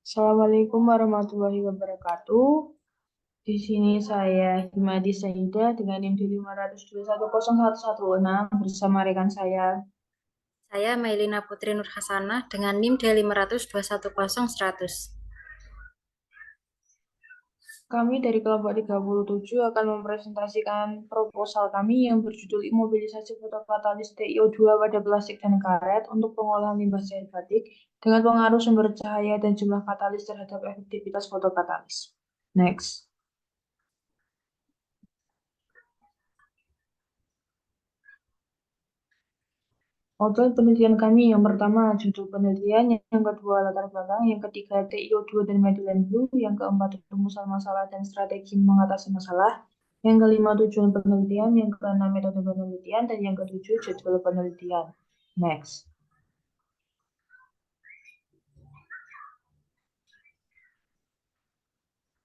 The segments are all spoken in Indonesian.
Assalamualaikum warahmatullahi wabarakatuh. Di sini saya Himadi Saida dengan NIM 5210116 bersama rekan saya. Saya Mailina Putri Nur Hasanah dengan NIM D502100100. Kami dari kelompok 37 akan mempresentasikan proposal kami yang berjudul imobilisasi fotokatalis TiO2 pada plastik dan karet untuk pengolahan limbah cair batik dengan pengaruh sumber cahaya dan jumlah katalis terhadap efektivitas fotokatalis. Next. Model penelitian kami yang pertama judul penelitian, yang kedua latar belakang, yang ketiga TiO2 dan methylene blue, yang keempat rumusan masalah dan strategi mengatasi masalah, yang kelima tujuan penelitian, yang keenam metode penelitian, dan yang ketujuh jadwal penelitian. Next.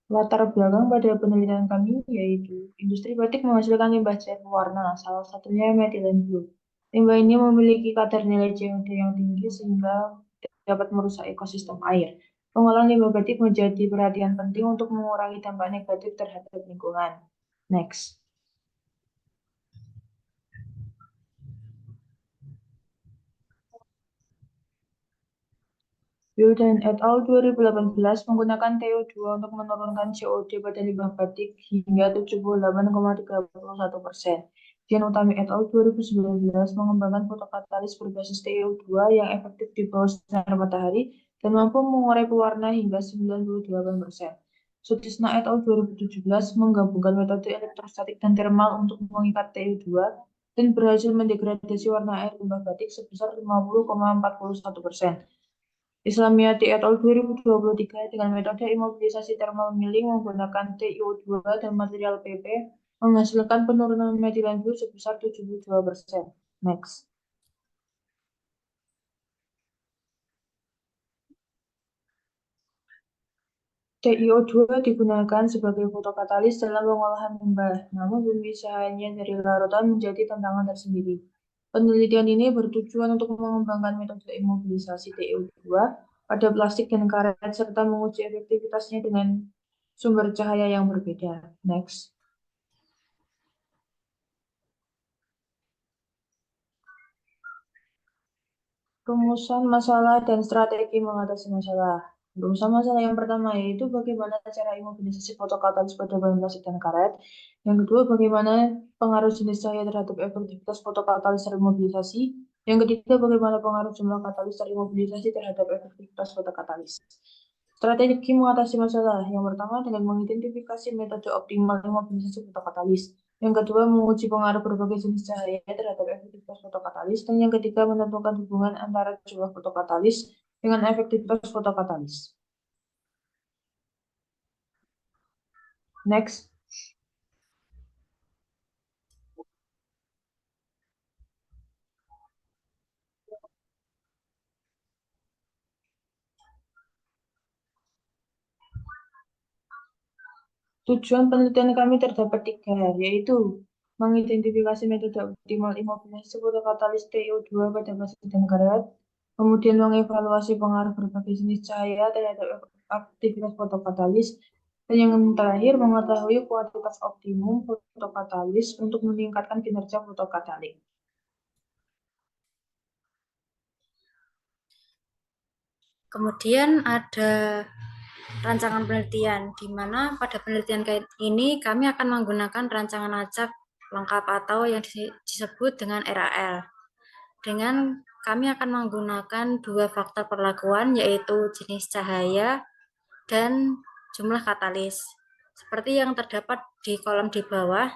Latar belakang pada penelitian kami yaitu industri batik menghasilkan limbah cair pewarna, salah satunya methylene blue. Limbah ini memiliki kadar nilai CO2 yang tinggi sehingga dapat merusak ekosistem air. Pengolahan limbah batik menjadi perhatian penting untuk mengurangi dampak negatif terhadap lingkungan. Next. Wildan et al. 2018 menggunakan TiO2 untuk menurunkan CO2 pada limbah batik hingga 78,31%. Dian Utami et al. 2019 mengembangkan fotokatalis berbasis TiO2 yang efektif di bawah sinar matahari dan mampu mengurai pewarna hingga 98%. Sutisna et al. 2017 menggabungkan metode elektrostatik dan termal untuk mengikat TiO2 dan berhasil mendegradasi warna air limbah batik sebesar 50,41%. Islamiyati et al. 2023 dengan metode imobilisasi thermal milling menggunakan TiO2 dan material PP menghasilkan penurunan methylene blue sebesar 72%. Next. TiO2 digunakan sebagai fotokatalis dalam pengolahan limbah, namun pemisahannya dari larutan menjadi tantangan tersendiri. Penelitian ini bertujuan untuk mengembangkan metode imobilisasi TiO2 pada plastik dan karet serta menguji efektivitasnya dengan sumber cahaya yang berbeda. Next. Rumusan masalah dan strategi mengatasi masalah. Rumusan masalah yang pertama yaitu bagaimana cara imobilisasi fotokatalis pada bahan plastik dan karet. Yang kedua, bagaimana pengaruh jenis cahaya terhadap efektivitas fotokatalis terimobilisasi. Yang ketiga, bagaimana pengaruh jumlah katalis terimobilisasi terhadap efektivitas fotokatalis. Strategi mengatasi masalah. Yang pertama, dengan mengidentifikasi metode optimal imobilisasi fotokatalis. Yang kedua, menguji pengaruh berbagai jenis cahaya terhadap efektivitas fotokatalis. Dan yang ketiga, menentukan hubungan antara jumlah fotokatalis dengan efektivitas fotokatalis. Next. Tujuan penelitian kami terdapat tiga, yaitu mengidentifikasi metode optimal imobilisasi fotokatalis TiO2 pada plastik dan karet, kemudian mengevaluasi pengaruh berbagai jenis cahaya terhadap aktivitas fotokatalis, dan yang terakhir mengetahui kuantitas optimum fotokatalis untuk meningkatkan kinerja fotokatalis. Kemudian ada rancangan penelitian, di mana pada penelitian ini kami akan menggunakan rancangan acak lengkap atau yang disebut dengan RAL. Dengan kami akan menggunakan dua faktor perlakuan, yaitu jenis cahaya dan jumlah katalis. Seperti yang terdapat di kolom di bawah,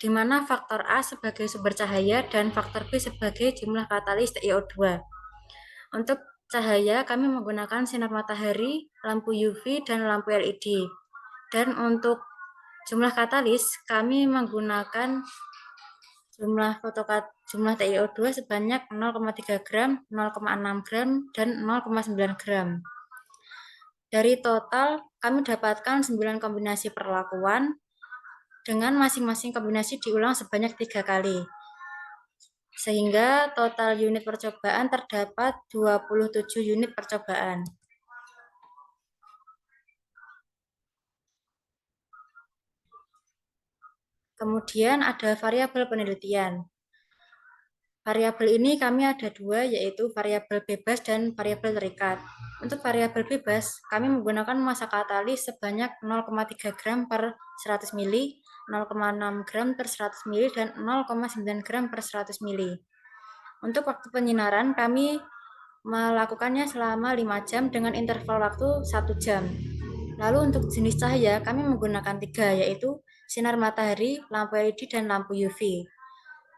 di mana faktor A sebagai sumber cahaya dan faktor B sebagai jumlah katalis TiO2. Untuk cahaya, kami menggunakan sinar matahari, lampu UV, dan lampu LED. Dan untuk jumlah katalis, kami menggunakan jumlah TiO2 sebanyak 0,3 gram, 0,6 gram, dan 0,9 gram. Dari total, kami dapatkan 9 kombinasi perlakuan, dengan masing-masing kombinasi diulang sebanyak 3 kali. Sehingga total unit percobaan terdapat 27 unit percobaan. Kemudian ada variabel penelitian. Variabel ini kami ada dua, yaitu variabel bebas dan variabel terikat. Untuk variabel bebas, kami menggunakan massa katalis sebanyak 0,3 gram per 100 mili, 0,6 gram per 100 mili, dan 0,9 gram per 100 mili. Untuk waktu penyinaran, kami melakukannya selama 5 jam dengan interval waktu 1 jam. Lalu untuk jenis cahaya, kami menggunakan 3, yaitu sinar matahari, lampu LED, dan lampu UV.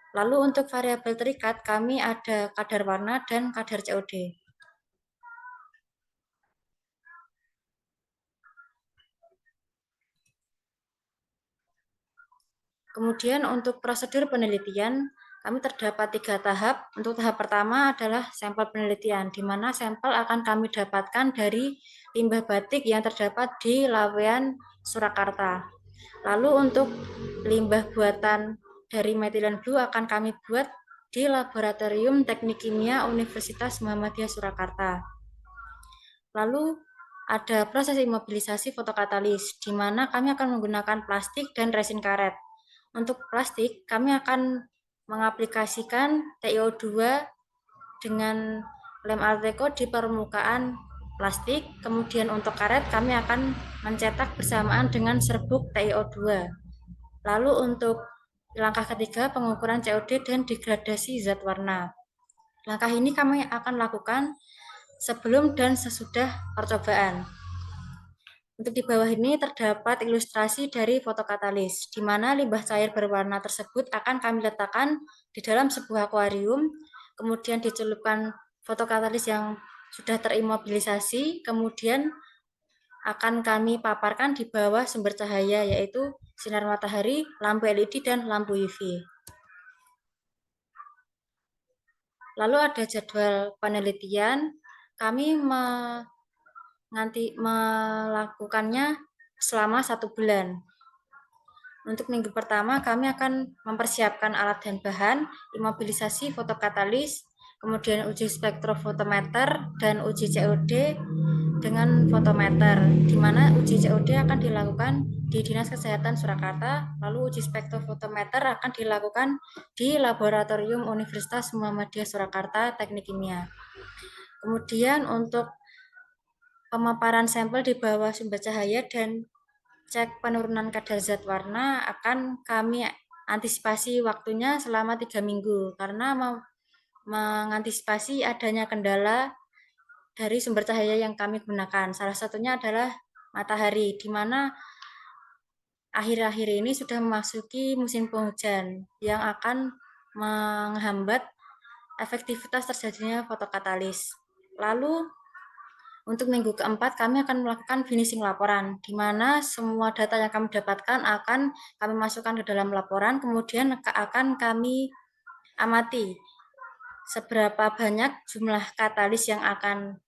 Lalu untuk variabel terikat, kami ada kadar warna dan kadar COD. Kemudian untuk prosedur penelitian, kami terdapat 3 tahap. Untuk tahap pertama adalah sampel penelitian, di mana sampel akan kami dapatkan dari limbah batik yang terdapat di Lawean, Surakarta. Lalu untuk limbah buatan dari metilen blue akan kami buat di Laboratorium Teknik Kimia Universitas Muhammadiyah Surakarta. Lalu ada proses imobilisasi fotokatalis, di mana kami akan menggunakan plastik dan resin karet. Untuk plastik, kami akan mengaplikasikan TiO2 dengan lem Art Deco di permukaan plastik. Kemudian untuk karet, kami akan mencetak bersamaan dengan serbuk TiO2. Lalu untuk langkah ketiga, pengukuran COD dan degradasi zat warna. Langkah ini kami akan lakukan sebelum dan sesudah percobaan. Untuk di bawah ini terdapat ilustrasi dari fotokatalis, di mana limbah cair berwarna tersebut akan kami letakkan di dalam sebuah akuarium, kemudian dicelupkan fotokatalis yang sudah terimobilisasi, kemudian akan kami paparkan di bawah sumber cahaya, yaitu sinar matahari, lampu LED, dan lampu UV. Lalu ada jadwal penelitian, kami melakukannya selama 1 bulan. Untuk minggu pertama, kami akan mempersiapkan alat dan bahan, imobilisasi fotokatalis, kemudian uji spektrofotometer dan uji COD dengan fotometer, di mana uji COD akan dilakukan di Dinas Kesehatan Surakarta, lalu uji spektrofotometer akan dilakukan di Laboratorium Universitas Muhammadiyah Surakarta Teknik Kimia. Kemudian untuk pemaparan sampel di bawah sumber cahaya dan cek penurunan kadar zat warna akan kami antisipasi waktunya selama 3 minggu, karena mengantisipasi adanya kendala dari sumber cahaya yang kami gunakan. Salah satunya adalah matahari, di mana akhir-akhir ini sudah memasuki musim penghujan yang akan menghambat efektivitas terjadinya fotokatalis. Lalu untuk minggu keempat, kami akan melakukan finishing laporan, di mana semua data yang kami dapatkan akan kami masukkan ke dalam laporan, kemudian akan kami amati seberapa banyak jumlah katalis yang akan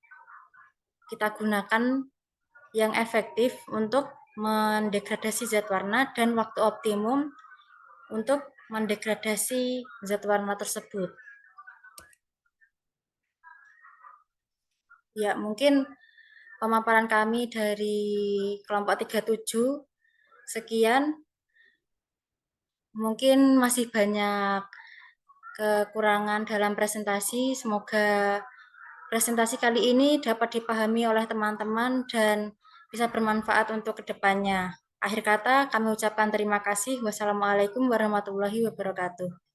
kita gunakan yang efektif untuk mendegradasi zat warna dan waktu optimum untuk mendegradasi zat warna tersebut. Ya, mungkin pemaparan kami dari kelompok 37 sekian. Mungkin masih banyak kekurangan dalam presentasi. Semoga presentasi kali ini dapat dipahami oleh teman-teman dan bisa bermanfaat untuk kedepannya. Akhir kata, kami ucapkan terima kasih. Wassalamualaikum warahmatullahi wabarakatuh.